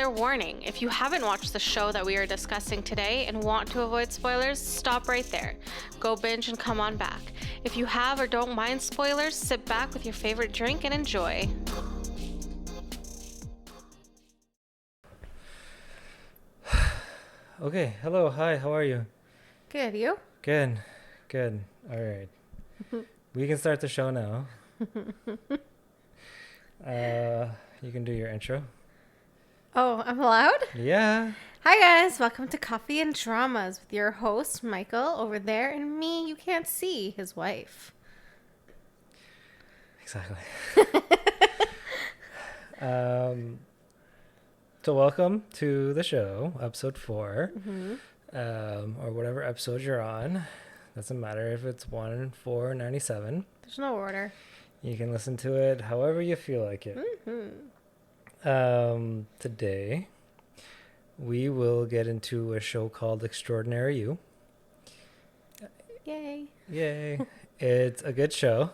Spoiler warning. If you haven't watched the show that we are discussing today and want to avoid spoilers, stop right there. Go binge and come on back. If you have or don't mind spoilers, sit back with your favorite drink and enjoy. Okay, hello, hi, how are you? Good, you? Good, all right. We can start the show now. You can do your intro. Oh, I'm allowed? Yeah. Hi guys, welcome to Coffee and Dramas with your host, Michael, over there, and me, you can't see, his wife. Exactly. So welcome to the show, episode 4, or whatever episode you're on. Doesn't matter if it's 1, 4, 97. There's no order. You can listen to it however you feel like it. Today, we will get into a show called Extraordinary You. Yay. Yay. It's a good show.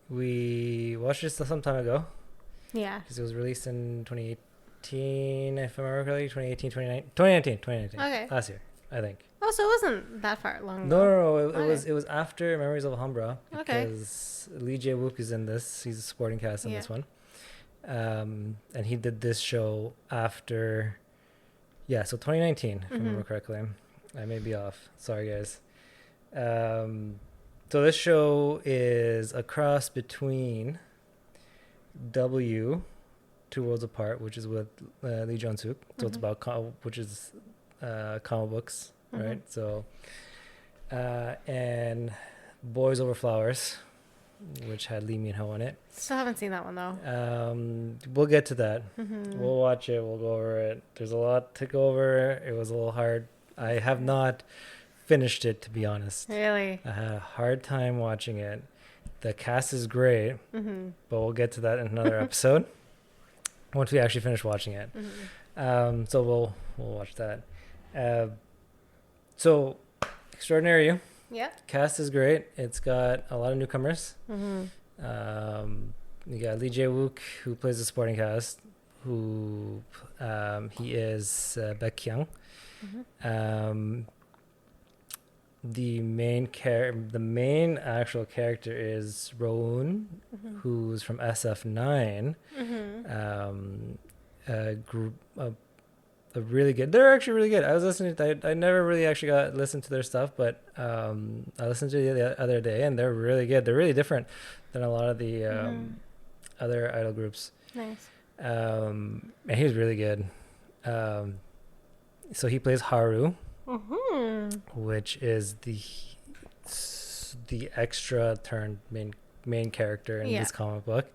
We watched it some time ago. Yeah. Because it was released in 2018, if I remember correctly. 2019. Okay. Last year, I think. Oh, so it wasn't that far long ago. No. It Okay. was after Memories of Alhambra. Okay. Because Lee Jae-wook is in this. He's a supporting cast in this one. And he did this show after... Yeah, so 2019, if I remember correctly. I may be off. Sorry, guys. So this show is a cross between W, Two Worlds Apart, which is with Lee Jong-suk. So it's about which is comic books, right? So and Boys Over Flowers, which had Lee Min-ho in it. Still haven't seen that one though. We'll get to that. We'll watch it. We'll go over it. There's a lot to go over. It was a little hard. I have not finished it, to be honest. Really? I had a hard time watching it. The cast is great, but we'll get to that in another episode once we actually finish watching it. So we'll watch that. So Extraordinary You. Yeah. Cast is great. It's got a lot of newcomers. You got Lee Jae-wook, who plays the supporting cast, who he is Baek Kyung. The main actual character is Rowoon, who's from SF9. A really good. They're actually really good. I was listening. I never really actually listened to their stuff, but I listened to it the other day, and they're really good. They're really different than a lot of the other idol groups. Nice. And he's really good. So he plays Haru, which is the extra turned main character in this comic book.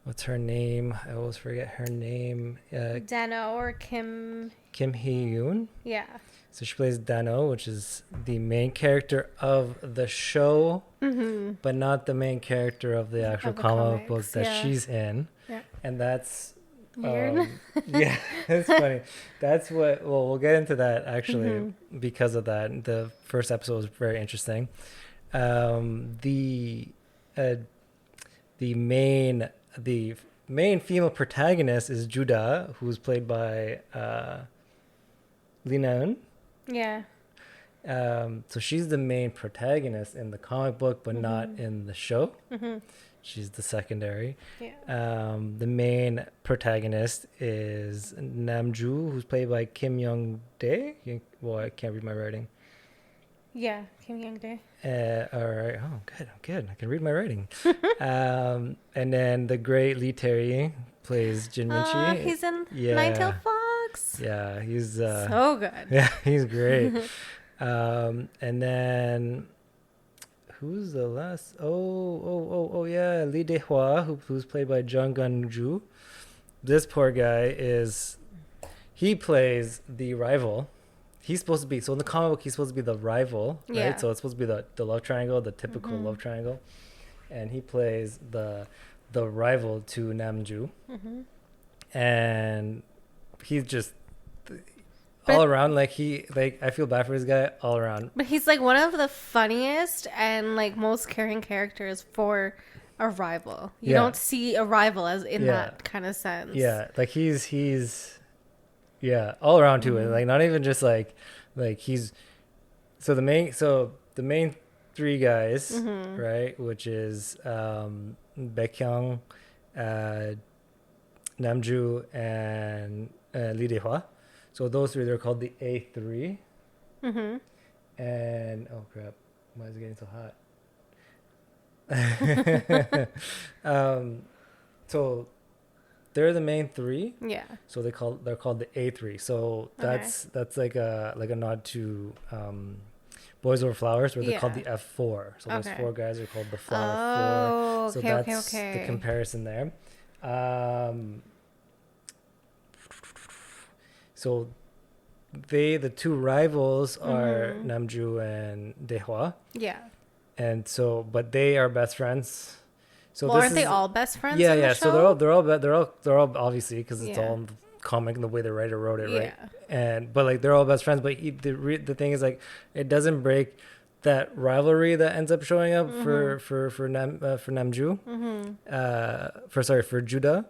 What's her name? I always forget her name. Dano or Kim Hee-yoon. Yeah. So she plays Dano, which is the main character of the show, but not the main character of the actual comic book that she's in. Yeah. And that's weird. Yeah, it's funny. That's what. Well, we'll get into that actually because of that. The first episode was very interesting. The main female protagonist is Judah, who's played by Lee Na-eun. Yeah. So she's the main protagonist in the comic book, but not in the show. She's the secondary. Yeah. The main protagonist is Namju, who's played by Kim Young-dae. Well, I can't read my writing. Yeah, Kim Young-dae. All right. Oh, good. I can read my writing. And then the great Lee Terry plays Jin Min-chi. He's in Nine-Tailed Fox. Yeah, he's so good. Yeah, he's great. And then who's the last? Oh yeah, Lee Dae-hwa, who's played by Jung Gun-ju. This poor guy he plays the rival. He's supposed to be, so in the comic book, he's supposed to be the rival, right? Yeah. So it's supposed to be the love triangle, the typical love triangle. And he plays the rival to Namju. And he's just all around, I feel bad for this guy all around. But he's like one of the funniest and like most caring characters for a rival. You don't see a rival as in that kind of sense. Yeah, like he's all around too. And like not even just like he's the main three guys, right? Which is Baekhyun, Namju, and Lee Dae-hwa. So those three, they're called the A3. And oh crap, why is it getting so hot? So they're the main three. Yeah. So they're called the A3. So that's like a nod to Boys Over Flowers, where they're called the F4. So those four guys are called the Flower 4. So that's the comparison there. So the two rivals are Namju and Dae-hwa. Yeah. And so, but they are best friends. So well, aren't they all best friends? Yeah, in the So show? they're all obviously, because it's all in the comic and the way the writer wrote it, right? And but like they're all best friends. But the thing is, like, it doesn't break that rivalry that ends up showing up for Namju. For Judah,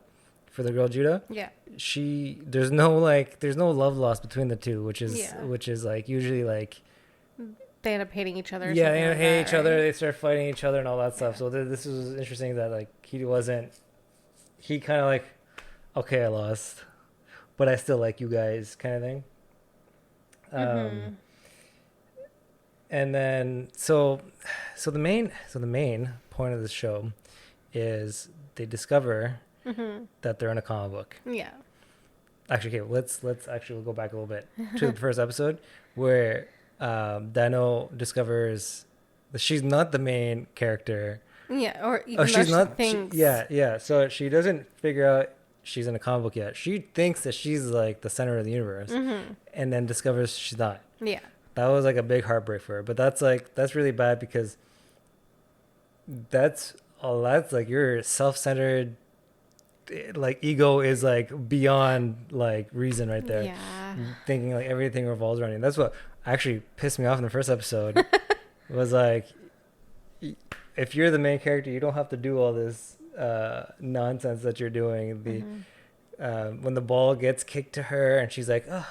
for the girl Judah. Yeah. There's no love lost between the two, which is like usually like. They end up hating each other. Yeah, they end up hating each other. They start fighting each other and all that stuff. So this was interesting that like he kind of like, okay, I lost, but I still like you guys, kind of thing. And then so the main point of the show is they discover that they're in a comic book. Yeah. Actually, okay, let's actually go back a little bit to the first episode where Dan Oh discovers that she's not the main character. Yeah, or even she's not. Thinks... So she doesn't figure out she's in a comic book yet. She thinks that she's like the center of the universe, and then discovers she's not. Yeah, that was like a big heartbreak for her. But that's really bad because that's like your self-centered, like, ego is like beyond like reason right there. Yeah, thinking like everything revolves around you. That's what actually pissed me off in the first episode. Was like, if you're the main character, you don't have to do all this nonsense that you're doing. When the ball gets kicked to her and she's like, oh,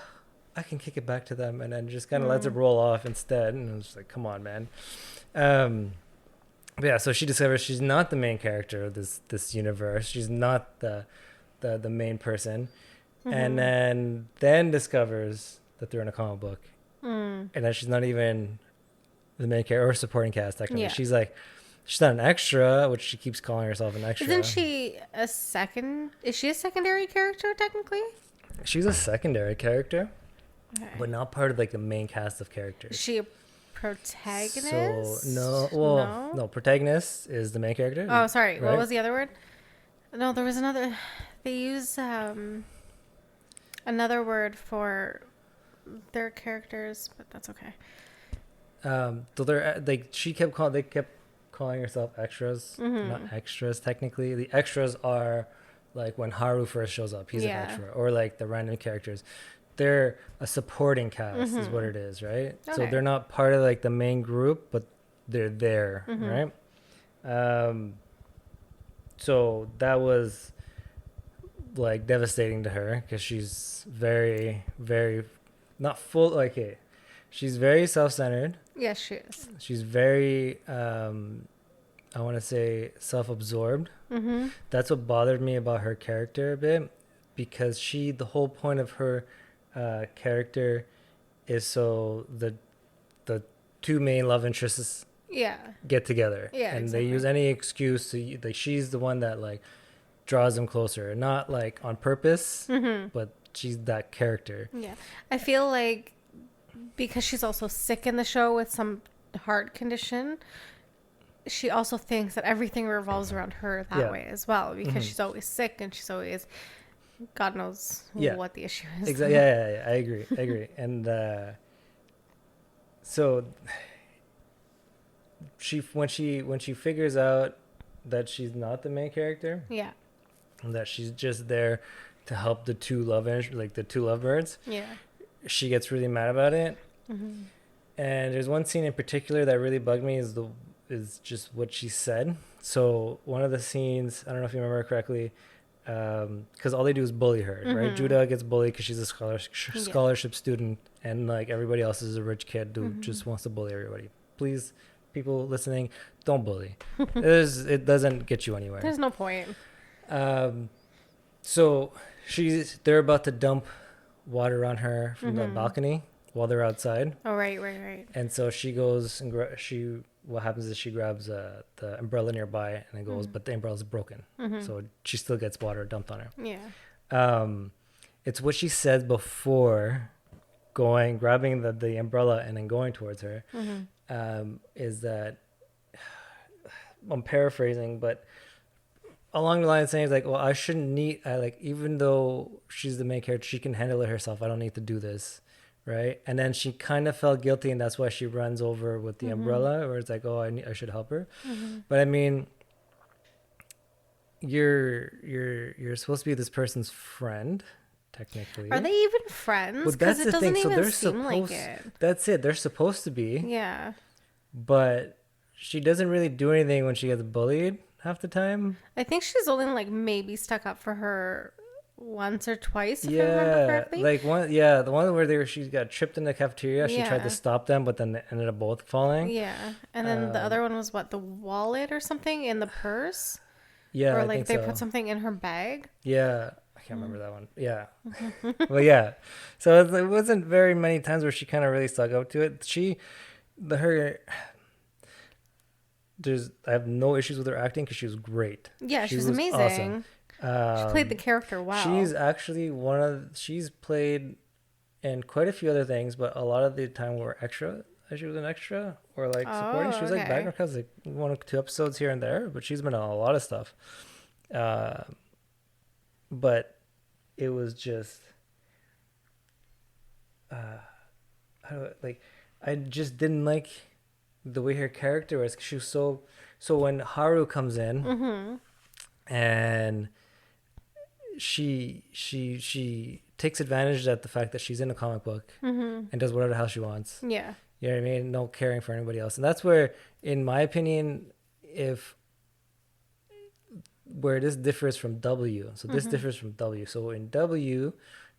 I can kick it back to them, and then just kind of lets it roll off instead. And I was like, come on, man. But yeah, so she discovers she's not the main character of this universe. She's not the main person, and then discovers that they're in a comic book, and that she's not even the main character or supporting cast technically. She's like, she's not an extra, which she keeps calling herself an extra. Isn't she is she a secondary character technically? She's a secondary character, but not part of like the main cast of characters. Is she a protagonist? So no, protagonist is the main character. Oh, sorry. Right? What was the other word? No, there was another. They use another word for their characters, but that's okay. So they're like, they kept calling herself extras, not extras technically. The extras are like when Haru first shows up, he's an extra, or like the random characters. They're a supporting cast is what it is, right? Okay. So they're not part of like the main group, but they're there, right? So that was like devastating to her because she's very, very not full. Like, hey, she's very self-centered. Yes, she is. She's very, I want to say, self-absorbed. That's what bothered me about her character a bit, because the whole point of her character is so the two main love interests get together, and they use any excuse to, like, she's the one that like draws them closer, not like on purpose, but she's that character. I feel like because she's also sick in the show with some heart condition, she also thinks that everything revolves around her that way as well, because she's always sick and she's always, God knows what the issue is. Exactly. Yeah, I agree. And so when she figures out that she's not the main character, and that she's just there to help the two lovebirds, she gets really mad about it. And there's one scene in particular that really bugged me, is is just what she said. So one of the scenes, I don't know if you remember correctly, because all they do is bully her, right? Judah gets bullied because she's a scholarship student, and like everybody else is a rich kid who just wants to bully everybody. Please, people listening, don't bully. It doesn't get you anywhere. There's no point. So they're about to dump water on her from the balcony while they're outside. Oh, right. And so she goes and what happens is she grabs the umbrella nearby and it goes, but the umbrella's broken. So she still gets water dumped on her. Yeah. It's what she said before grabbing the umbrella and then going towards her, is that, I'm paraphrasing, but along the line saying like, well, I shouldn't need, even though she's the main character, she can handle it herself. I don't need to do this. Right. And then she kind of felt guilty, and that's why she runs over with the umbrella, where it's like, oh, I should help her. But I mean, you're supposed to be this person's friend, technically. Are they even friends? Well, that's it the doesn't thing. So even they're seem supposed. like it. That's it. They're supposed to be. Yeah. But she doesn't really do anything when she gets bullied half the time. I think she's only like maybe stuck up for her once or twice, if I remember correctly. The one where she got tripped in the cafeteria. She tried to stop them, but then they ended up both falling. Yeah. And then the other one was the wallet or something in the purse? Yeah, or like they put something in her bag. Yeah. I can't remember that one. Yeah. Well, yeah. So it wasn't very many times where she kind of really stuck up to it. I have no issues with her acting because she was great. Yeah, she was amazing. Awesome. She played the character well. She's actually she's played in quite a few other things, but a lot of the time were extra. She was an extra or like supporting. She was like background cast, like 1 or 2 episodes here and there, but she's been on a lot of stuff. But it was just, I just didn't like the way her character was. She was so when Haru comes in, and she takes advantage of the fact that she's in a comic book and does whatever the hell she wants. Yeah. You know what I mean? No caring for anybody else. And that's where, in my opinion, where this differs from W. So this differs from W. So in W,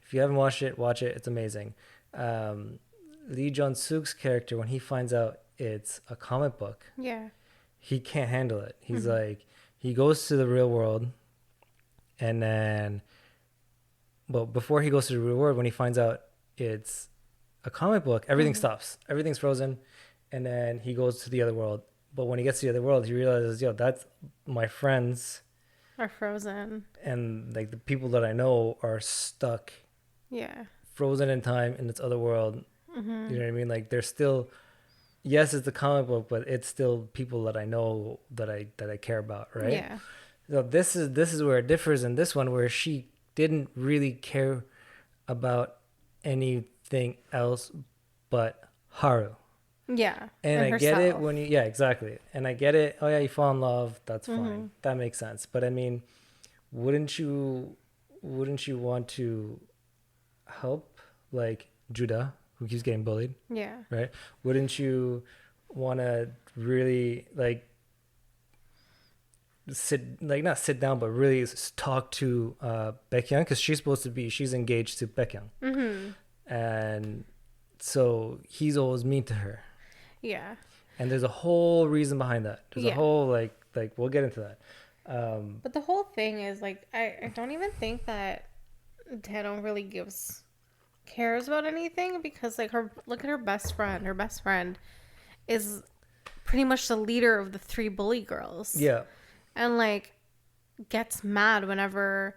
if you haven't watched it, watch it. It's amazing. Lee Jong-suk's character, when he finds out it's a comic book, he can't handle it. He's like, he goes to the real world, and then, but before he goes to the real world, when he finds out it's a comic book, everything stops. Everything's frozen, and then he goes to the other world. But when he gets to the other world, he realizes, that's my friends are frozen, and like the people that I know are stuck, frozen in time in this other world. You know what I mean? Like they're still, yes, it's a comic book, but it's still people that I know that I care about, right? Yeah. So this is where it differs in this one, where she didn't really care about anything else but Haru. Yeah. And I get it when you, exactly. And I get it. Oh yeah, you fall in love. That's fine. That makes sense. But I mean, wouldn't you want to help like Judah, who keeps getting bullied? Yeah. Right. Wouldn't you want to really like not sit down, but really talk to Baekhyun, because she's engaged to Baekhyun. And so he's always mean to her. Yeah. And there's a whole reason behind that. There's a whole like we'll get into that. But the whole thing is like I don't even think that Tano really cares about anything, because like look at her best friend. Her best friend is pretty much the leader of the 3 bully girls. Yeah. And like gets mad whenever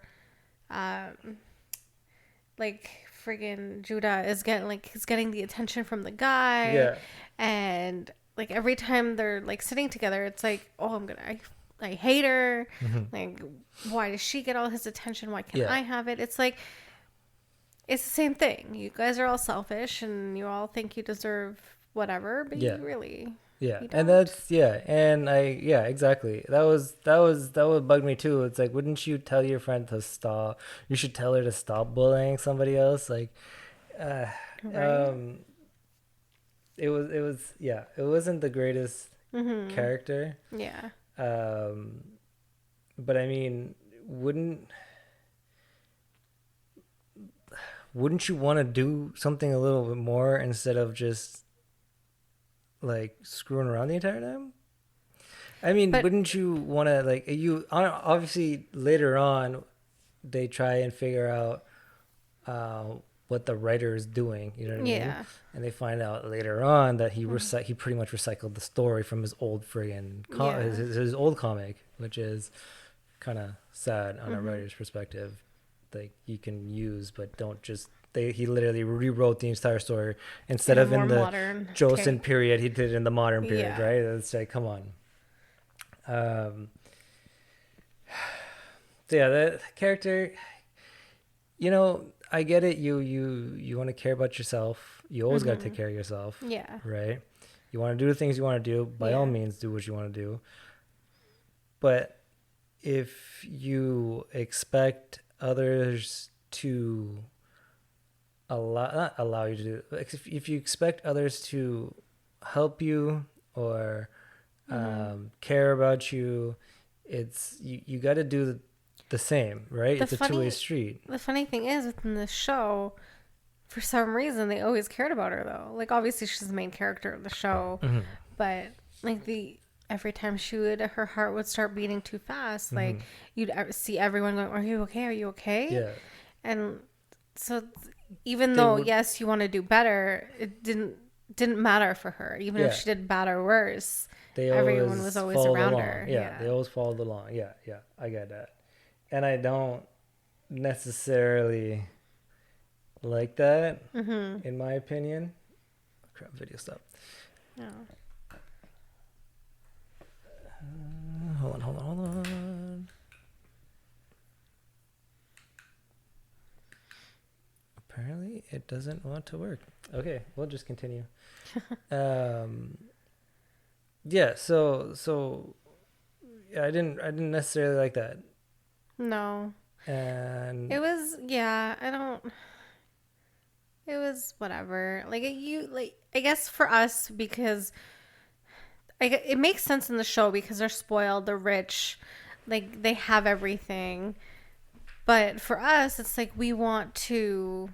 like friggin' Judah is getting the attention from the guy. Yeah. And like every time they're like sitting together, it's like, oh, I hate her. Like, why does she get all his attention? Why can't I have it? It's like, it's the same thing. You guys are all selfish and you all think you deserve whatever, but you really, and that's and exactly. That would bug me too. It's like, wouldn't you tell your friend to stop? You should tell her to stop bullying somebody else. Like, right. It wasn't the greatest character. Yeah. But I mean, wouldn't you want to do something a little bit more instead of just like screwing around the entire time? I mean, But wouldn't you want to like obviously later on they try and figure out what the writer is doing, you know what I mean? yeah. And they find out later on that he pretty much recycled the story from his old friggin' Yeah. his old comic, which is kind of sad on a writer's perspective. Like you can use, but don't just. He literally rewrote the entire story instead In a of in more the modern Joseon take. period. He did it in the modern period, Yeah. right? It's like, come on. So yeah, the character. You know, I get it. You want to care about yourself. You always got to take care of yourself. Yeah. Right. You want to do the things you want to do. By all means, do what you want to do. But if you expect others to not allow you to do, if you expect others to help you or care about you, it's you got to do the same, right? It's a two-way street. The funny thing is, within the show, for some reason, they always cared about her, though. Like, obviously, she's the main character of the show, but like every time her heart would start beating too fast, like you'd see everyone going, "Are you okay? Are you okay?" Yeah. And so, even though yes, you want to do better, it didn't matter for her. Even if she did bad or worse, everyone was always around her. Yeah, they always followed along. Yeah, I get that. And I don't necessarily like that, in my opinion. Oh, crap, video stop. No. Hold on. Apparently, it doesn't want to work. Okay, we'll just continue. Yeah. So yeah, I didn't necessarily like that. No. And It was it was whatever. I guess for us, because it makes sense in the show because they're spoiled, they're rich, like they have everything. But for us, it's like we want to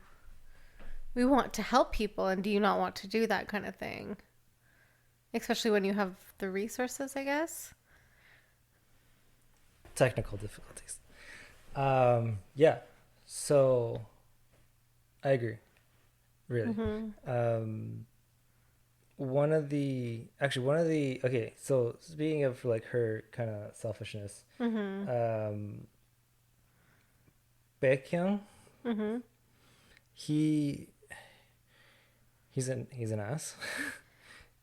help people, and do you not want to do that kind of thing? Especially when you have the resources, I guess. Technical difficulties. Yeah. So I agree. Really. Okay, so speaking of like her kind of selfishness, Baekhyun, he's an ass.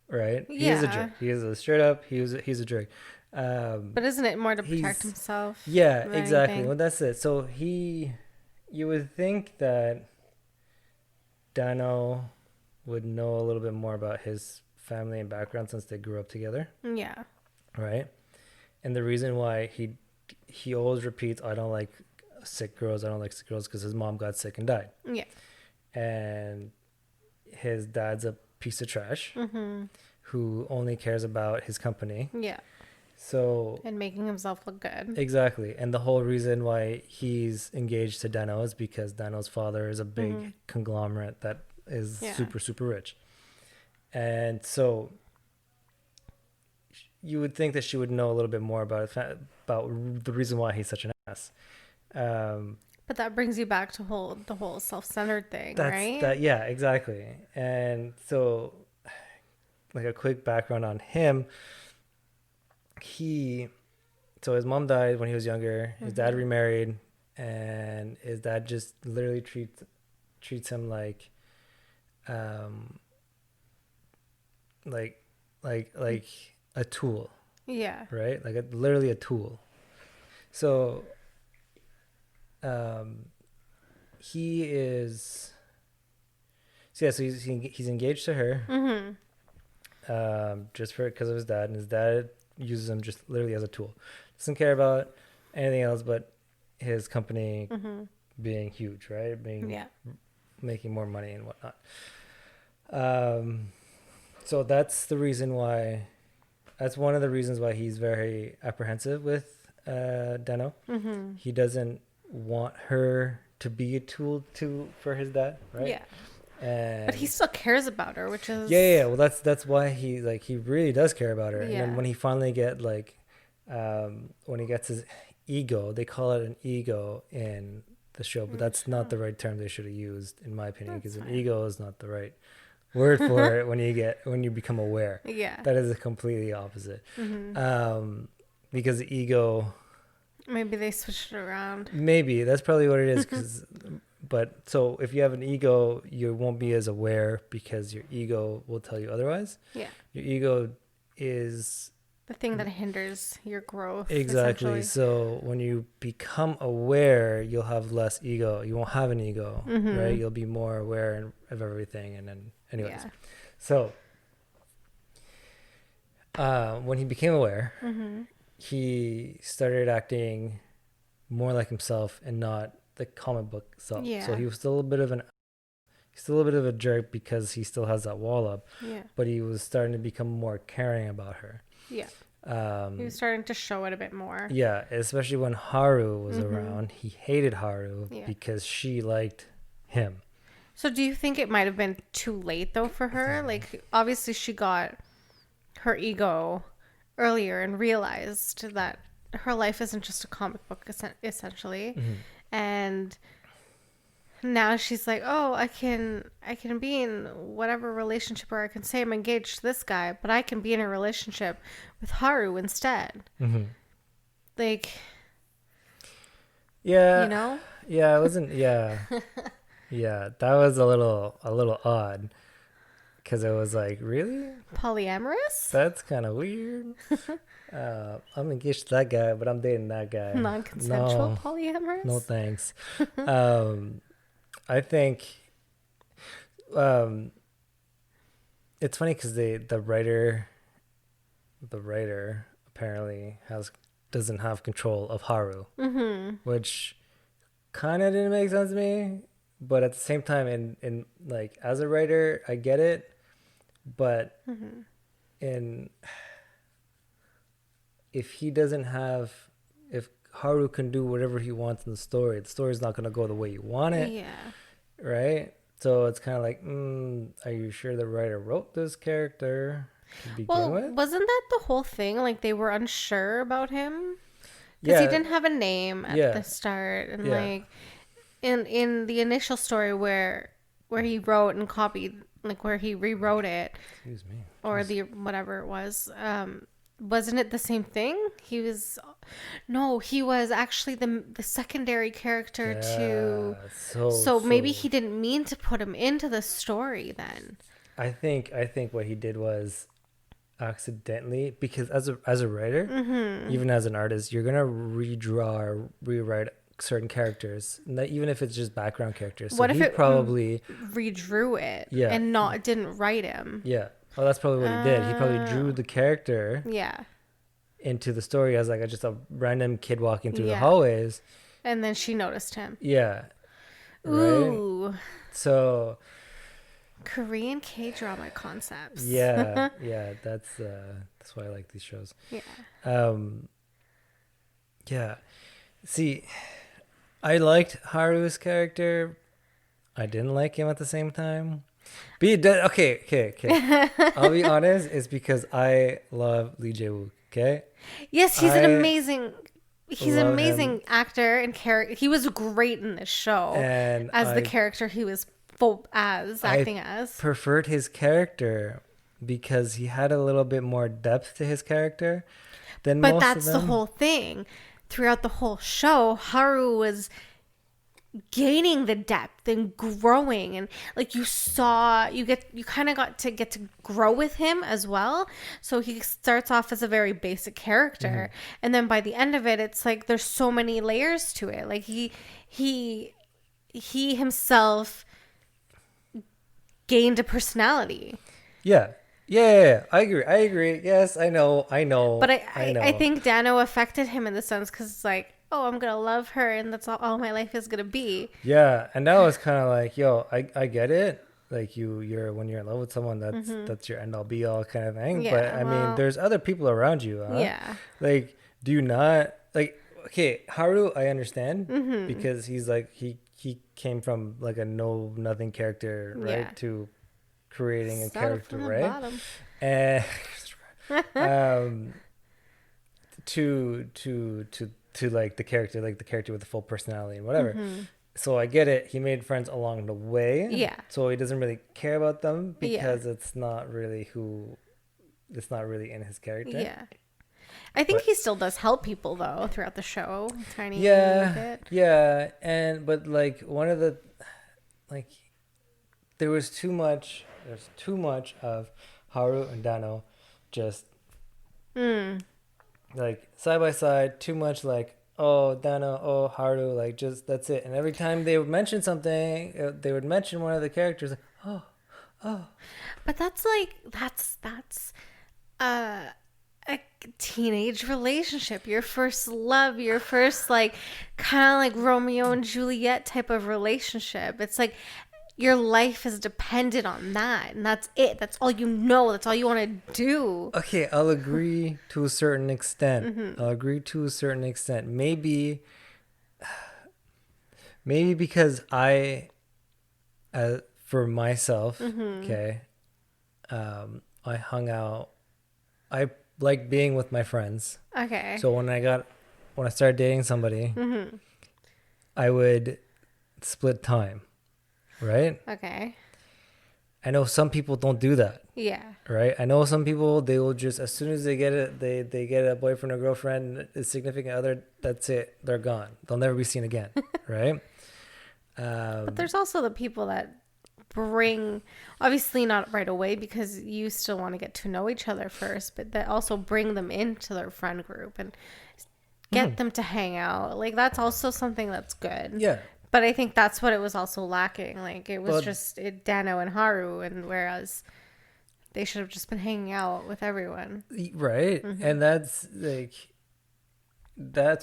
Right? Yeah. He is a jerk. He is a straight up. He's a jerk. But isn't it more to protect himself? Yeah, exactly. Anything? Well, that's it. So you would think that Dano would know a little bit more about his family and background since they grew up together. Yeah. Right? And the reason why he always repeats, I don't like sick girls, because his mom got sick and died. Yeah. And his dad's a piece of trash who only cares about his company. Yeah. So And making himself look good. Exactly. And the whole reason why he's engaged to Dano is because Dano's father is a big conglomerate that is super, super rich. And so you would think that she would know a little bit more about the reason why he's such an ass. But that brings you back to the whole self-centered thing, right? Yeah, exactly. And so, like a quick background on him, so his mom died when he was younger. His dad remarried, and his dad just literally treats him like a tool. Yeah. Right? Literally a tool. So he is so he's engaged to her just because of his dad, and his dad uses him just literally as a tool. Doesn't care about anything else but his company being huge, right? Making more money and whatnot. So that's the reason why that's one of the reasons why he's very apprehensive with Dan Oh. He doesn't want her to be a tool for his dad, right? Yeah. And But he still cares about her, which is yeah. Well, that's why he really does care about her. And Yeah. then when he finally when he gets his ego, they call it an ego in the show, but that's not the right term they should have used, in my opinion, because an ego is not the right word for it when you become aware. Yeah. That is a completely opposite. Because the ego, Maybe they switched it around. maybe that's probably what it is. But so if you have an ego, you won't be as aware because your ego will tell you otherwise. Yeah. Your ego is The thing that hinders your growth. exactly. essentially. So when you become aware, you'll have less ego. You won't have an ego, right? You'll be more aware of everything. And then, anyways, Yeah. so when he became aware, he started acting more like himself and not the comic book self. Yeah. So he was still a bit of a jerk because he still has that wall up, Yeah. but he was starting to become more caring about her. Yeah. He was starting to show it a bit more. Yeah, especially when Haru was around. He hated Haru Yeah. because she liked him. So do you think it might have been too late though for her? Like obviously she got her ego earlier and realized that her life isn't just a comic book essentially. And now she's like, oh, I can be in whatever relationship where I can say I'm engaged to this guy, but I can be in a relationship with Haru instead. Like, Yeah. you know? Yeah, it wasn't. Yeah, yeah, that was a little odd because it was like, really, Polyamorous? that's kind of weird. I'm engaged to that guy, but I'm dating that guy. Non-consensual No, polyamorous? no thanks. I think it's funny because the writer apparently doesn't have control of Haru, which kind of didn't make sense to me. But at the same time, in like as a writer, I get it. But if Haru can do whatever he wants in the story's not going to go the way you want it. Yeah. Right? So it's kind of like, are you sure the writer wrote this character to begin Well, with? wasn't that the whole thing? Like they were unsure about him because he didn't have a name at the start, and like in the initial story where he wrote and copied, like where he rewrote it, Excuse me. or the whatever it was. Wasn't it the same thing? He was actually the secondary character to. So maybe he didn't mean to put him into the story then. I think what he did was accidentally, because as a writer, even as an artist, you're gonna redraw or rewrite certain characters, even if it's just background characters. So What if he it probably redrew it Yeah. and didn't write him? yeah. Oh, that's probably what he did. He probably drew the character Yeah. into the story as like just a random kid walking through the Yeah. hallways. And then she noticed him. Yeah. Right. Ooh. So Korean K-drama concepts. yeah, that's why I like these shows. Yeah. Yeah. See, I liked Haru's character. I didn't like him at the same time. Okay. I'll be honest. It's because I love Lee Jae-wook. Okay. Yes, he's an amazing love him. actor and character. He was great in this show And as the character he was acting as. Preferred his character because he had a little bit more depth to his character than most But of that's the them. whole thing. Throughout the whole show, Haru was gaining the depth and growing, and like you kind of got to grow with him as well. So he starts off as a very basic character, and then by the end of it, it's like there's so many layers to it. Like he himself gained a personality. Yeah. I agree. Yes, I know. But I know. think Dano affected him in the sense because it's like, oh, I'm gonna love her, and that's all my life is gonna be. Yeah, and that was kind of like, yo, I get it, like you're when you're in love with someone, that's your end all be all kind of thing. Yeah, But I mean, there's other people around you, huh? Yeah. Like, do you not like? Okay, Haru, I understand Mm-hmm. because he's like he came from like a know nothing character, right, Yeah. to creating a Started character, from the right, bottom. and um, to like the character, with the full personality and whatever. Mm-hmm. So I get it. He made friends along the way. Yeah. So he doesn't really care about them Yeah. because it's not really in his character. Yeah. I think But he still does help people though throughout the show. Tiny yeah, bit. yeah, but like one of the like there's too much of Haru and Dano just like side by side, too much like, oh Dano, oh Haru, like just that's it. And every time they would mention something, they would mention one of the characters, like, oh. But that's like that's a teenage relationship, your first love, your first like kind of like Romeo and Juliet type of relationship. It's like your life is dependent on that, and that's it. That's all you know. That's all you want to do. Okay, I'll agree to a certain extent. Mm-hmm. I'll agree to a certain extent. Maybe because for myself, Mm-hmm. okay, I hung out. I like being with my friends. Okay. So when I started dating somebody, Mm-hmm. I would split time, right? Okay. I know some people don't do that, Yeah. right? I know some people, they will just, as soon as they get it, they get a boyfriend or girlfriend, a significant other, that's it, they're gone. They'll never be seen again, right? But there's also the people that bring, obviously not right away because you still want to get to know each other first, but that also bring them into their friend group and get them to hang out. Like that's also something that's good. Yeah. But I think that's what it was also lacking. Like it was But- just Dano and Haru, and whereas they should have just been hanging out with everyone. Right. And that's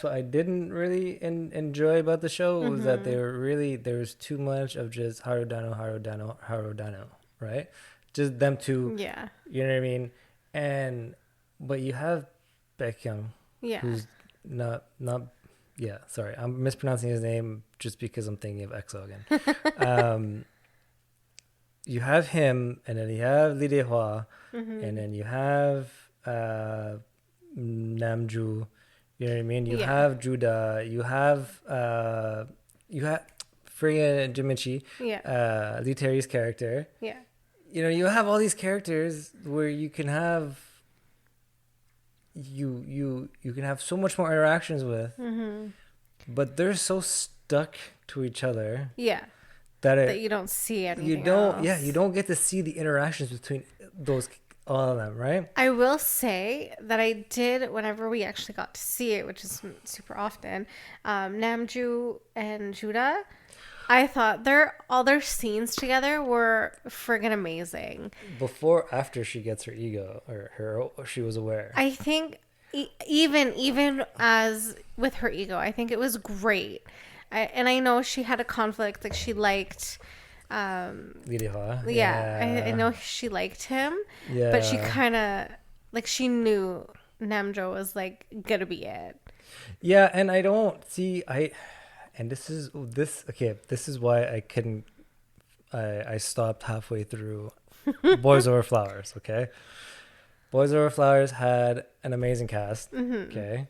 what I didn't really enjoy about the show was that there was too much of just Haru Dano, right? Just them two, Yeah. you know what I mean? But you have Baekhyun, Yeah. who's not yeah, sorry, I'm mispronouncing his name just because I'm thinking of EXO again. You have him, and then you have Lee Dae-hwa, and then you have Namju. You know what I mean? You have Judah. You have friggin' Jimichi, Lee Terry's character. Yeah. You know, you have all these characters where you can have you can have so much more interactions with, but they're so stuck to each other. Yeah. That you don't see anything you don't get to see the interactions between all of them, right? I will say that I did whenever we actually got to see it, which is super often. Namju and Judah, I thought all their scenes together were friggin' amazing. Before, after she gets her ego or she was aware. I think even as with her ego, I think it was great. And I know she had a conflict, like she liked Lee Dae-hwa. I know she liked him, but she kind of like she knew Namjo was like gonna be it. Yeah, and I don't see this is why I couldn't I stopped halfway through Boys Over Flowers, okay? Boys Over Flowers had an amazing cast, okay?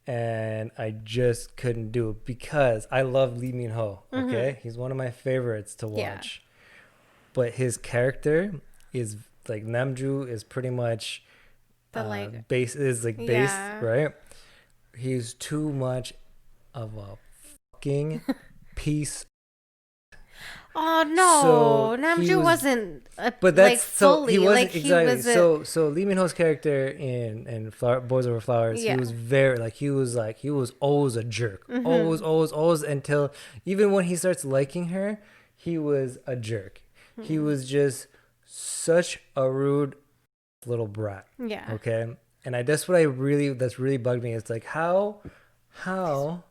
And I just couldn't do it because I love Lee Min-ho, okay? He's one of my favorites to watch. But his character is like Namju is pretty much The base, right? He's too much of a fucking piece. Oh no, So Namju wasn't. But that's like, so fully, he wasn't like, exactly. He was So Lee Min Ho's character in Boys Over Flowers, he was very he was always a jerk, always until even when he starts liking her, he was a jerk. He was just such a rude little brat. Yeah. Okay. And that's really bugged me. It's like how, you know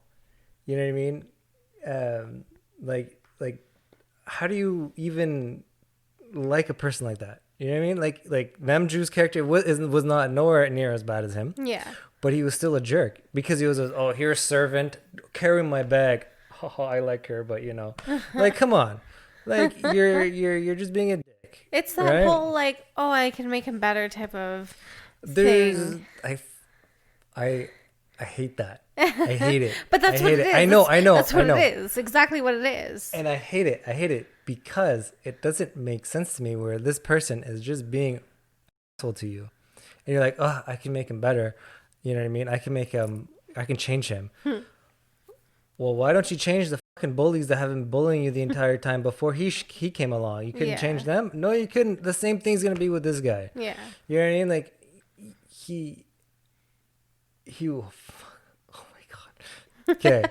what I mean? Like how do you even like a person like that. You know what I mean? Like Namjoon's character was not nowhere near as bad as him. Yeah. But he was still a jerk because he was here's a servant, carry my bag. Oh, I like her, but like come on, like you're just being a dick. It's that right? whole like, oh, I can make him better type of There's thing. I hate that. I hate it. But that's what it is. I know. That's what it is. Exactly what it is. And I hate it. I hate it because it doesn't make sense to me where this person is just being an asshole to you, and you're like, oh, I can make him better. You know what I mean? I can change him. Well, why don't you change the fucking bullies that have been bullying you the entire time before he came along? You couldn't change them? No, you couldn't. The same thing's going to be with this guy. Yeah. You know what I mean? Like, he, oh my God. Okay.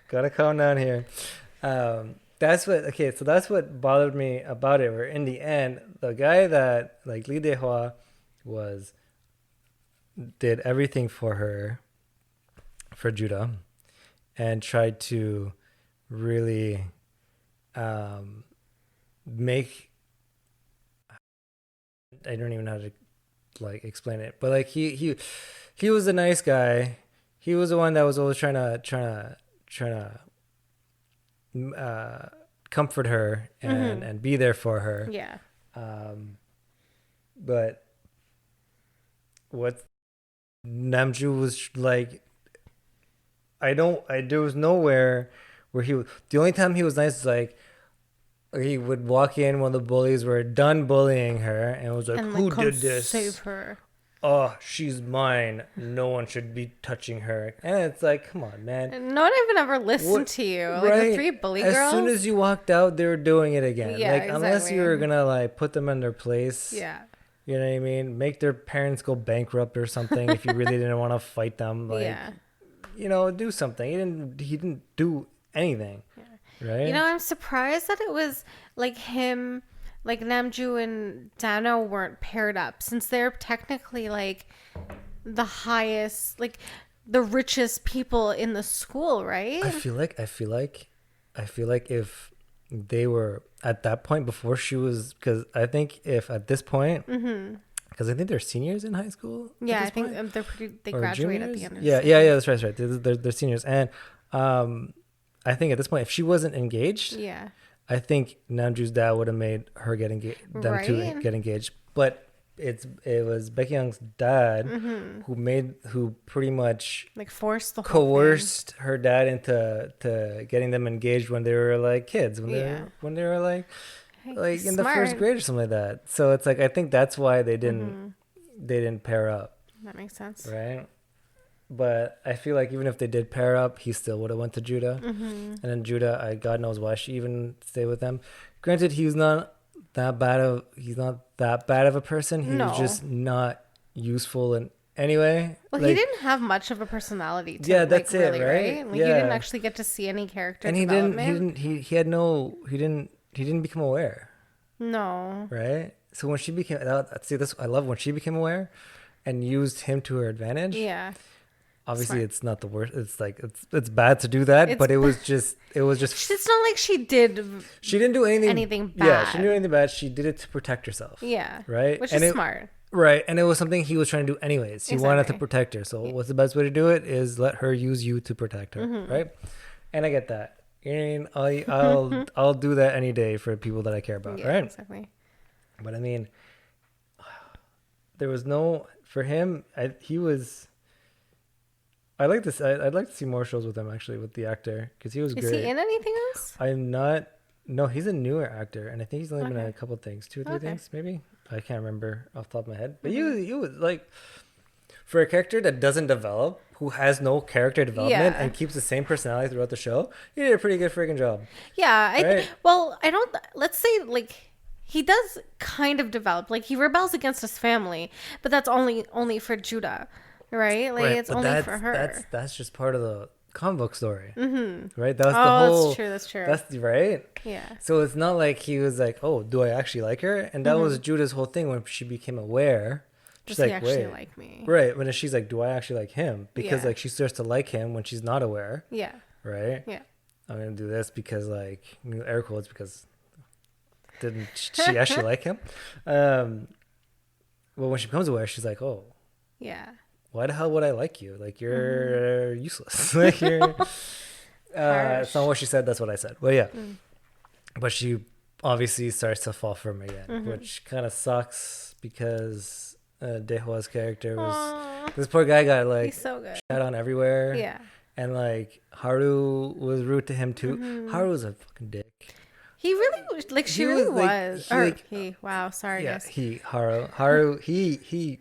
Gotta calm down here. So that's what bothered me about it, where in the end, the guy that, like, Lee Dae-hwa did everything for her, for Judah, and tried to really make, I don't even know how to like explain it, but like he was a nice guy. He was the one that was always trying to comfort her and be there for her. Yeah. But what Namjoon was like, there was nowhere where the only time he was nice is like, he would walk in when the bullies were done bullying her and was like, who did this? Save her. Oh, she's mine. No one should be touching her. And it's like, come on, man. And no one even ever listened to you. Like right? the 3 bully girls. As soon as you walked out, they were doing it again. Yeah, like, exactly. unless you were gonna like put them in their place. Yeah. You know what I mean? Make their parents go bankrupt or something if you really didn't want to fight them. Like, do something. He didn't do anything. Yeah. Right? I'm surprised that it was like him, like Namjoon and Dan Oh weren't paired up, since they're technically like the highest, like the richest people in the school, right? I feel like if they were at that point before she was, because I think if at this point, because I think they're seniors in high school. Yeah, I think they graduate at the end. Yeah, that's right. They're seniors, and I think at this point, if she wasn't engaged, I think Namjoon's dad would have made her get engaged, them to get engaged. But it was Baekhyung's dad who pretty much like coerced her dad into getting them engaged when they were like kids, when they were like in the first grade or something like that. So it's like, I think that's why they didn't pair up. That makes sense, right? But I feel like even if they did pair up, he still would have went to Judah. And then Judah, God knows why she even stayed with them. Granted, he's not that bad of a person. He was just not useful in any way. Well, he didn't have much of a personality to that's it, really, right? Like, you didn't actually get to see any character and development. He didn't become aware. No. Right? So when she became, I love when she became aware and used him to her advantage. Yeah. Obviously, it's not the worst. It's like it's bad to do that, but it was just. It's not like she didn't do anything bad. Yeah, she didn't do anything bad. She did it to protect herself. Yeah, right. Which is smart. Right, and it was something he was trying to do anyways. He wanted to protect her. So what's the best way to do it is let her use you to protect her, right? And I get that. I'll do that any day for people that I care about, right? Exactly. But I mean, there was no for him. He was. I like this. I'd like to see more shows with him, actually, with the actor, because he was great. Is he in anything else? I'm not. No, he's a newer actor, and I think he's only been in a couple things, 2 or 3 things, maybe. I can't remember off the top of my head. But you was like, for a character that doesn't develop, who has no character development, and keeps the same personality throughout the show, he did a pretty good freaking job. Yeah, I don't. Let's say like. He does kind of develop. Like, he rebels against his family, but that's only for Judah. Right? Like, it's only for her. That's just part of the comic book story. Right? That was the whole... That's true. That's right? Yeah. So it's not like he was like, oh, do I actually like her? And that was Judah's whole thing when she became aware. She's Does like, he actually wait. like me? Right. When she's like, do I actually like him? Because like she starts to like him when she's not aware. Yeah. Right? Yeah. I'm going to do this because like, air quotes, because didn't she actually like him? Well, when she becomes aware, she's like, oh, Yeah. why the hell would I like you? Like, you're useless. Like, you're it's not what she said, that's what I said. Well, yeah. But she obviously starts to fall for him again, which kind of sucks because Dehwa's character was Aww. this poor guy got like He's so good. shat on everywhere. Yeah. And like Haru was rude to him too. Haru was a fucking dick. He really was, like, she He really was, like, was. he, Or like, he, wow, sorry, Yeah, guys. Haru, he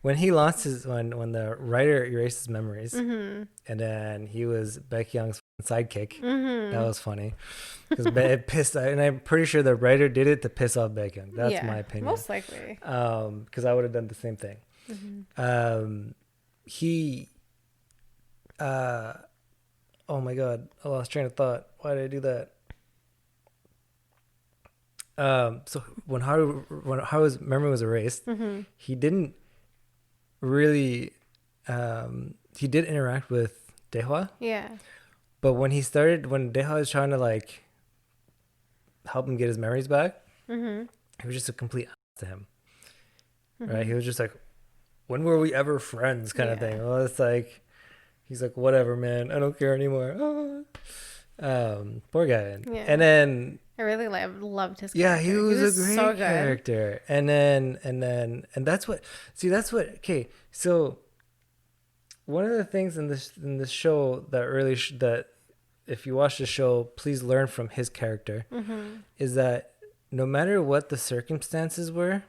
when he lost his when the writer erased his memories, and then he was Baekhyun's sidekick. That was funny because it pissed. And I'm pretty sure the writer did it to piss off Baekhyun. That's my opinion. Most likely. Because I would have done the same thing. He, oh my god, I lost train of thought. Why did I do that? So when Haru's memory was erased, he didn't really, he did interact with Dehwa, Yeah. but when Dehwa was trying to like help him get his memories back, he was just a complete ass to him, right? He was just like, when were we ever friends kind of thing. Well, it's like, he's like, whatever, man, I don't care anymore. Poor guy. Yeah. And then I really loved his character. yeah, he was a great so good. character. And that's what, okay, so one of the things in this show that really that if you watch the show, please learn from his character, is that no matter what the circumstances were,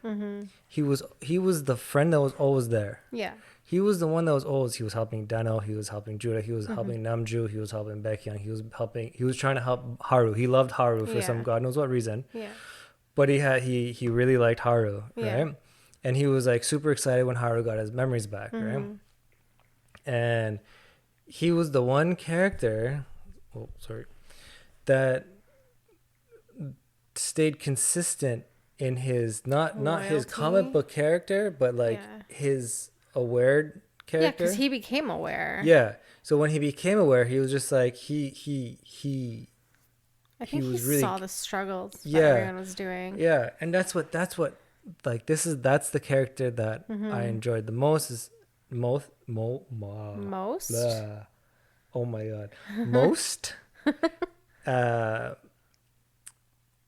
he was the friend that was always there. Yeah. He was the one that he was helping Dano, he was helping Judah, he was helping Namju, he was helping Baekhyun, he was trying to help Haru. He loved Haru for some God knows what reason. Yeah. But he really liked Haru, Yeah. right? And he was like super excited when Haru got his memories back, right? And he was the one character, that stayed consistent in his not his comic Loyalty. book character, but like his aware character. Yeah, because he became aware. Yeah. So when he became aware, he was just like I think he was really saw the struggles that Yeah. everyone was doing. Yeah, and that's what like that's the character that I enjoyed the most is Most? blah. Oh my god. Most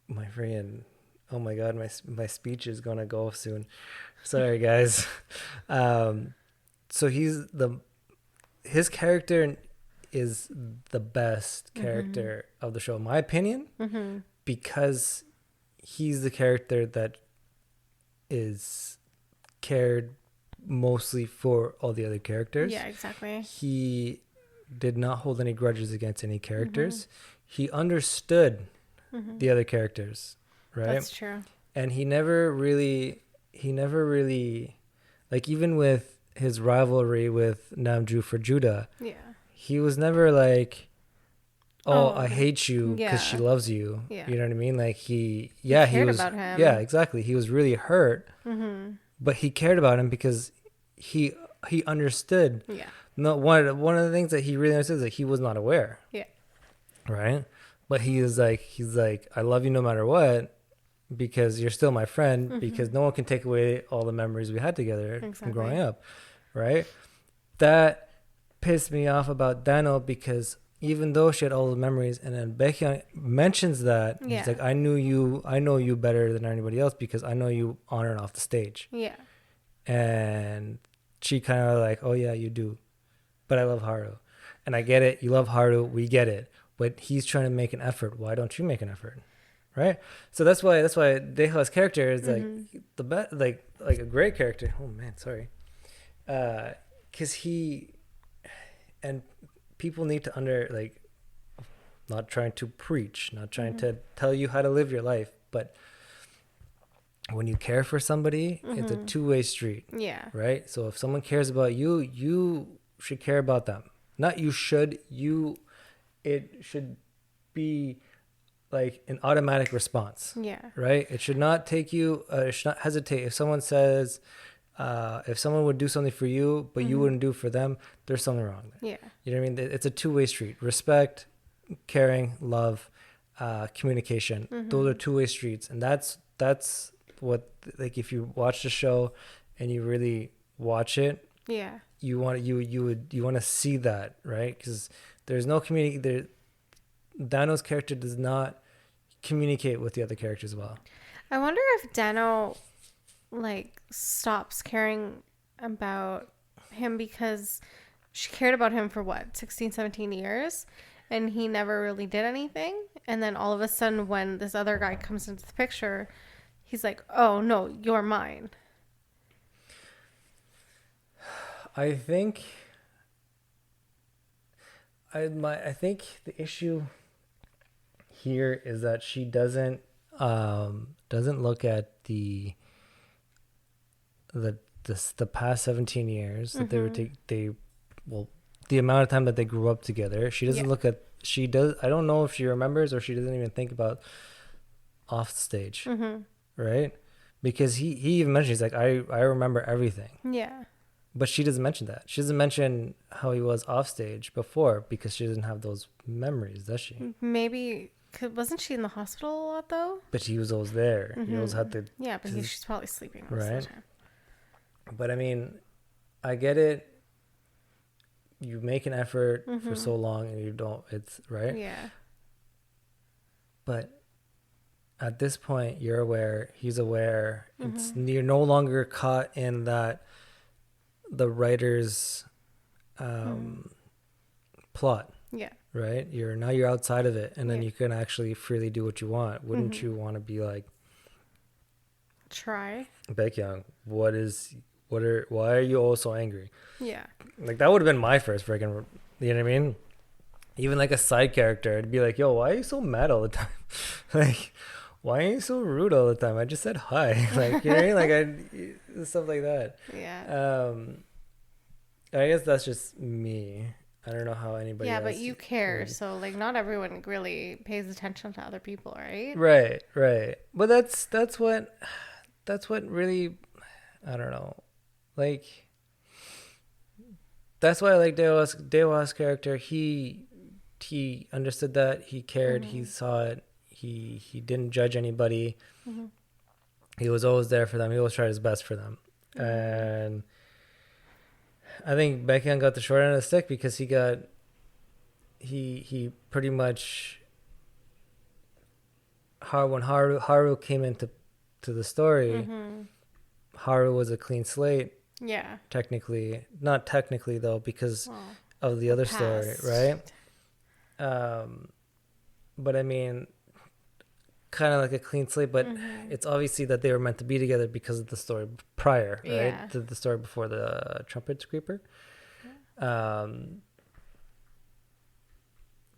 my friend, oh my god, my speech is gonna go off soon. Sorry guys. So his character is the best character of the show, in my opinion, because he's the character that is cared mostly for all the other characters. Yeah, exactly. He did not hold any grudges against any characters. He understood the other characters, right? That's true. And he never really like, even with his rivalry with Namju for Judah, Yeah. he was never like, oh, I hate you because she Yeah. loves you. Yeah. You know what I mean? Like he cared was about him. Yeah, exactly. He was really hurt, but he cared about him because he understood. Yeah. No, one of the things that he really understood is that he was not aware, Yeah. right? But he's like, I love you no matter what, because you're still my friend, because no one can take away all the memories we had together from growing up, right? That pissed me off about Dano, because even though she had all the memories, and then Baekhyun mentions that, he's like, I know you better than anybody else because I know you on and off the stage. Yeah. And she kind of like, oh yeah, you do, but I love Haru, and I get it. You love Haru, we get it, but he's trying to make an effort. Why don't you make an effort? Right? So that's why Deha's character is like the best, like a great character. Oh man, sorry. Because he, and people need to not trying to preach, not trying to tell you how to live your life, but when you care for somebody, it's a two-way street. Yeah. Right? So if someone cares about you, you should care about them. Not you should, it should be like an automatic response. Yeah. Right? It should not take you, it should not hesitate. If someone says, if someone would do something for you, but you wouldn't do it for them, there's something wrong there. Yeah. You know what I mean? It's a two-way street. Respect, caring, love, communication. Mm-hmm. Those are two-way streets, and that's what, like, if you watch the show and you really watch it, Yeah. you want to see that, right? Because there's no there. Dano's character does not communicate with the other characters well. I wonder if Dano like stops caring about him because she cared about him for what, 16, 17 years, and he never really did anything. And then all of a sudden when this other guy comes into the picture, he's like, oh no, you're mine. I think I think the issue here is that she doesn't look at the past 17 years that the amount of time that they grew up together. She doesn't look at, I don't know if she remembers or she doesn't even think about off stage, right? Because he even mentioned, he's like, I remember everything. Yeah. But she doesn't mention that. She doesn't mention how he was off stage before because she doesn't have those memories, does she? Maybe, wasn't she in the hospital a lot though? But he was always there. He always had to. Yeah, but she's probably sleeping most of Right. the time. But I mean, I get it. You make an effort for so long and you don't, it's right. Yeah. But at this point, you're aware, he's aware. You're no longer caught in that, the writer's plot. Yeah. Right? You're outside of it, and then you can actually freely do what you want. Wouldn't you want to be like, try Baekhyun, why are you all so angry? Yeah. Like, that would have been my first freaking, you know what I mean? Even like a side character, it'd be like, yo, why are you so mad all the time? Like, why are you so rude all the time? I just said hi. Like, you know what I mean? Like, stuff like that. Yeah. I guess that's just me. I don't know how anybody else. But you care, so like not everyone really pays attention to other people, right? Right. But that's what really, I don't know. Like, that's why I like Dewa's character. He understood that, he cared, he saw it, he didn't judge anybody. He was always there for them. He always tried his best for them. And I think Baekhyun got the short end of the stick because he pretty much, when Haru came into the story, Haru was a clean slate. Yeah. Not technically though, because of the other story, right? But I mean, kind of like a clean slate, but it's obviously that they were meant to be together because of the story prior, right? Yeah. The story before the trumpet creeper.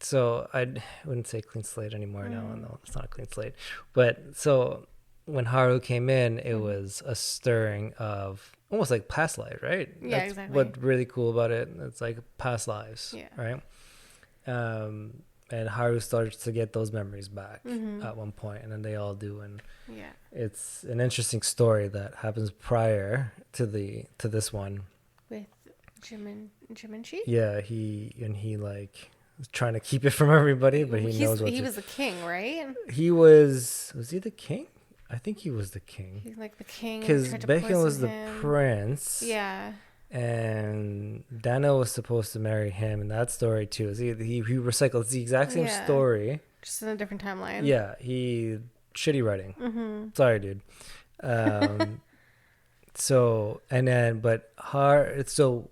So I wouldn't say clean slate anymore. No, it's not a clean slate. But so when Haru came in, it was a stirring of almost like past life, right? Yeah, That's exactly. what's really cool about it. It's like past lives, Yeah. right? And Haru starts to get those memories back at one point, and then they all do, and it's an interesting story that happens prior to this one. With Jiminchi? Yeah, he like was trying to keep it from everybody, but he knows what he was the king, right? He was he the king? I think he was the king. He's like the king. Because Baekhyun was the prince. Yeah. And Dano was supposed to marry him in that story too. He recycled. It's the exact same story, just in a different timeline. Yeah, shitty writing. Sorry, dude. So and then, but Haru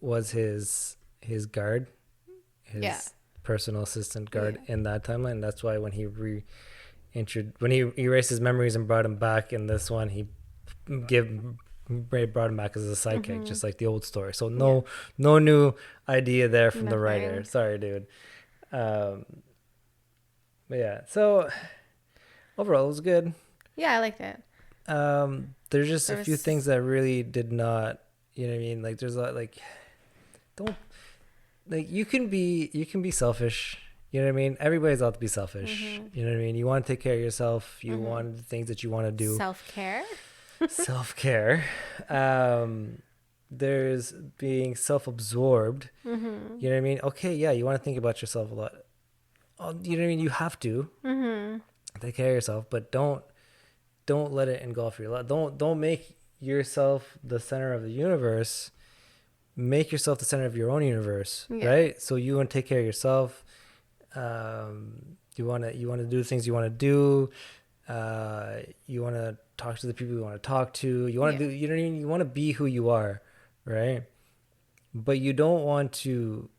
was his guard, his personal assistant guard in that timeline. That's why when he erased his memories and brought him back in this one, he brought him back as a sidekick, just like the old story. So no new idea there from the writer. Sorry, dude. But yeah, so overall it was good. Yeah, I liked it. There's just a few things that really did not, you know what I mean? Like, there's a lot, like, you can be selfish. You know what I mean? Everybody's allowed to be selfish. You know what I mean? You want to take care of yourself. You want the things that you want to do. Self-care. Self-care. There's being self-absorbed. You know what I mean? Okay, yeah, you want to think about yourself a lot. you know what I mean, you have to take care of yourself, but don't let it engulf your life. Don't make yourself the center of the universe. Make yourself the center of your own universe, right? So you want to take care of yourself. You want to do the things you want to do. You want to talk to the people you want to talk to. You want to do, you know what I mean? You want to be who you are, right? But you don't want to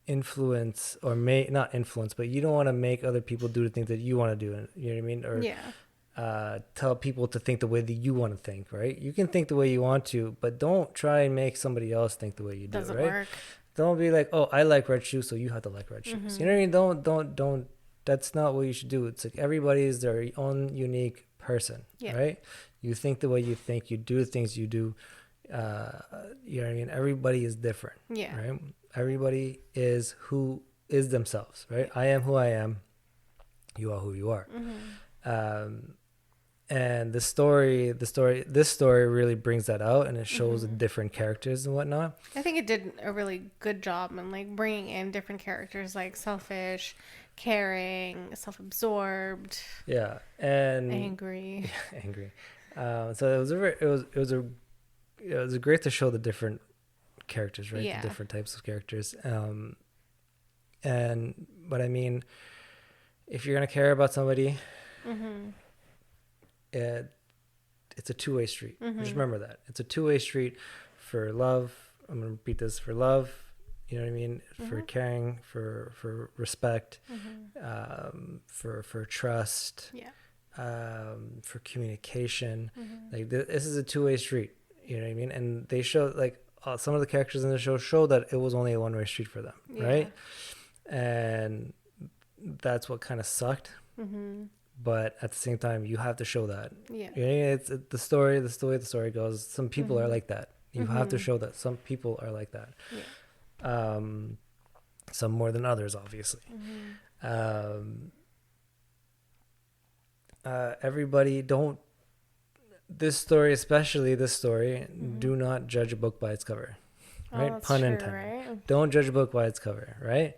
influence or not influence, but you don't want to make other people do the things that you want to do. You know what I mean? Or tell people to think the way that you want to think, right? You can think the way you want to, but don't try and make somebody else think the way you do, Doesn't right? work. Don't be like, oh, I like red shoes, so you have to like red shoes. You know what I mean? Don't. That's not what you should do. It's like everybody is their own unique person, right? You think the way you think, you do the things you do. You know what I mean? Everybody is different, right? Everybody is who is themselves, right? I am who I am. You are who you are. And this story really brings that out, and it shows the different characters and whatnot. I think it did a really good job in like bringing in different characters, like selfish, caring, self-absorbed, and angry. So it was great to show the different characters, right? The different types of characters. But I mean, if you're gonna care about somebody, it's a two-way street. Just remember that it's a two-way street for love. I'm gonna repeat this: for love, you know what I mean, for caring, for respect, for trust, for communication. Like this is a two-way street. You know what I mean? And they show like some of the characters in the show that it was only a one-way street for them, right? And that's what kind of sucked. But at the same time, you have to show that. It's the story. The way the story goes. Some people are like that. You have to show that some people are like that. Some more than others, obviously. Everybody don't. This story, especially this story, do not judge a book by its cover. Right? Pun intended. Right? Don't judge a book by its cover. Right?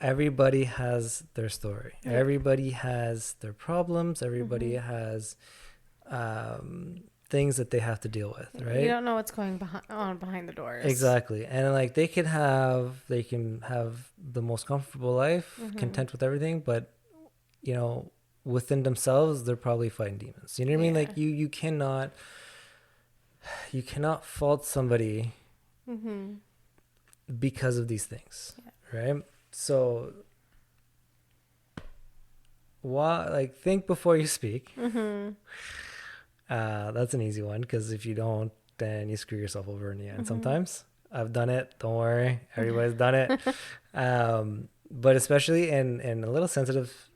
Everybody has their story. Everybody has their problems. Everybody has things that they have to deal with, right? You don't know what's going on behind the doors. Exactly. And like they can have the most comfortable life, content with everything, but you know, within themselves, they're probably fighting demons. You know what I mean? Like you cannot fault somebody because of these things, right? So, think before you speak. That's an easy one, because if you don't, then you screw yourself over in the end. Sometimes I've done it. Don't worry, everybody's done it. But especially in a little sensitive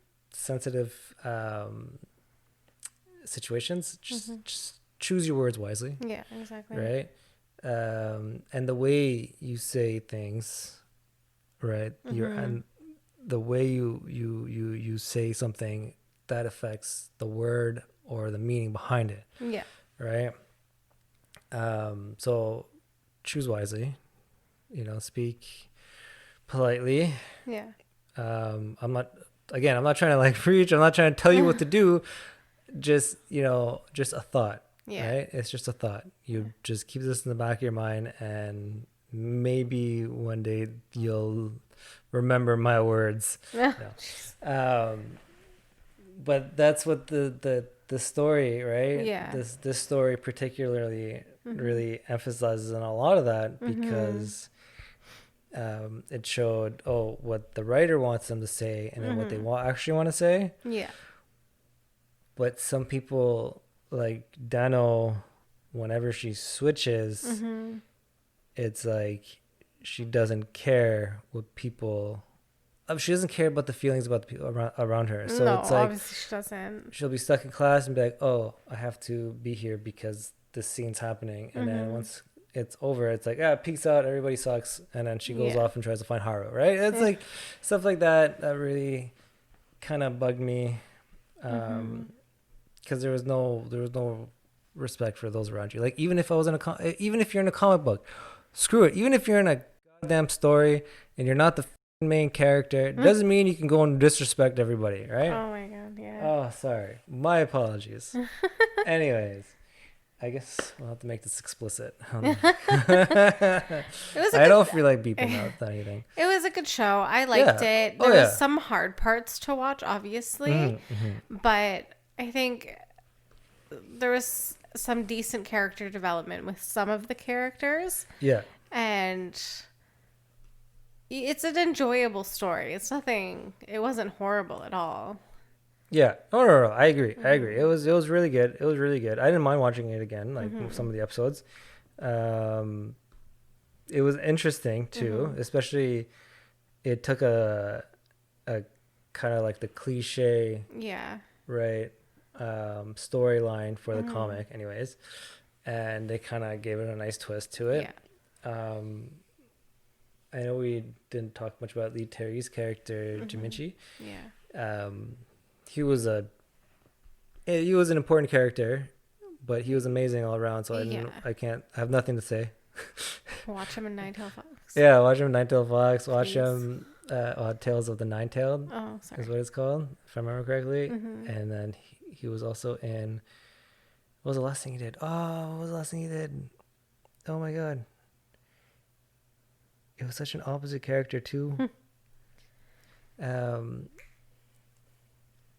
situations, just choose your words wisely. Yeah, exactly. Right, and the way you say things. Right. And the way you say something that affects the word or the meaning behind it. Yeah. Right. So choose wisely, you know, speak politely. Yeah. I'm not trying to like preach. I'm not trying to tell you what to do. Just, you know, just a thought. Yeah. Right. It's just a thought. You just keep this in the back of your mind, and maybe one day you'll remember my words. But that's what the story, right? Yeah. This story particularly really emphasizes on a lot of that, because it showed what the writer wants them to say, and then what they actually want to say. Yeah. But some people, like Dan Oh, whenever she switches, it's like she doesn't care what people. She doesn't care about the feelings about the people around her. So no, it's like obviously she doesn't. She'll be stuck in class and be like, "Oh, I have to be here because this scene's happening." And then once it's over, it's like, peace out, everybody sucks. And then she goes off and tries to find Haru. Right? It's like stuff like that really kind of bugged me, because there was no respect for those around you. Like even if you're in a comic book. Screw it. Even if you're in a goddamn story and you're not the main character doesn't mean you can go and disrespect everybody, right? Oh my god, yeah. Oh, sorry. My apologies. Anyways, I guess we'll have to make this explicit. It was I don't feel like beeping out anything. It was a good show. I liked Yeah. it. Oh, There was yeah. some hard parts to watch, obviously, Mm-hmm. but I think there was some decent character development with some of the characters, Yeah. and it's an enjoyable story. It wasn't horrible at all. Yeah. No. I agree. It was really good. It was really good. I didn't mind watching it again, like some of the episodes. It was interesting too, especially it took a kind of like the cliche, Yeah. right, storyline for the comic anyways, and they kind of gave it a nice twist to it. Yeah. I know we didn't talk much about Lee Terry's character, Jimichi. Yeah. He was an important character, but he was amazing all around, so I have nothing to say. Watch him in Ninetail Fox. Yeah, watch him in Ninetail Fox, watch Please. him Tales of the Nine-Tailed Oh, is sorry. what it's called, if I remember correctly. And then he was also in, what was the last thing he did? Oh my god. It was such an opposite character too.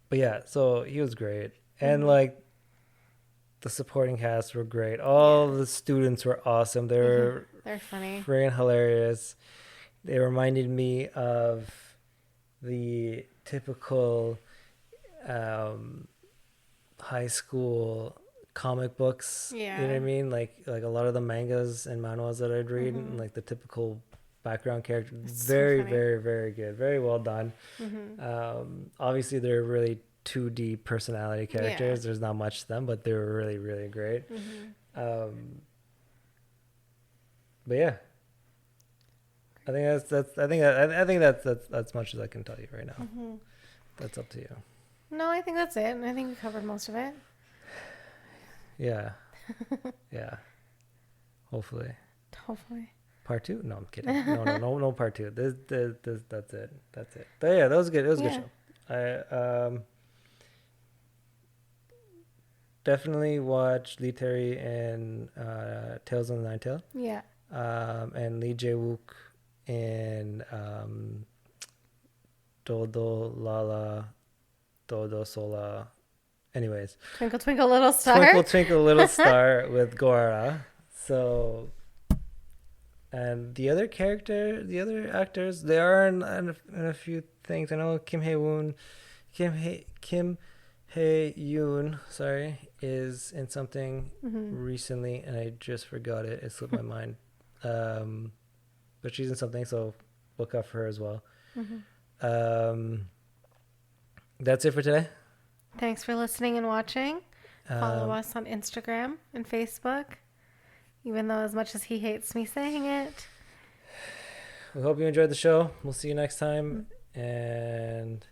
But yeah, so he was great. And like the supporting cast were great. All the students were awesome. They were They're funny. friggin' hilarious. They reminded me of the typical high school comic books. Yeah. You know what I mean? Like a lot of the mangas and manhwas that I'd read, and like the typical background character. It's Very, so funny. very, very good. Very well done. Obviously, they're really 2D personality characters. There's not much to them, but they were really, really great. But yeah, I think that's as much as I can tell you right now. That's up to you. No, I think that's it. I think we covered most of it. Yeah, yeah. Hopefully, Hopefully. part 2. No, I'm kidding. No part 2. This that's it. But yeah, that was good. It was a good show. I definitely watch Lee Terry and Tales of the Nine-Tail. Yeah. And Lee Jae-wook in Dodo Lala Dodo Sola. Anyways, Twinkle Twinkle Little Star. Twinkle Twinkle Little Star with Gora. So, and the other actors, they are in a few things. I know Kim Hae Yoon, sorry, is in something recently, and I just forgot it. It slipped my mind. But she's in something, so look out for her as well. That's it for today. Thanks for listening and watching. Follow us on Instagram and Facebook, even though as much as he hates me saying it. We hope you enjoyed the show. We'll see you next time. And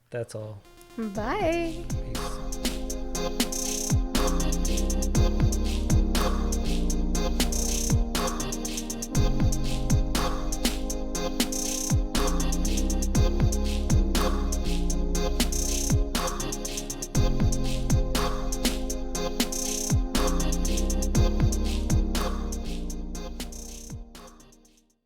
that's all. Bye. Peace.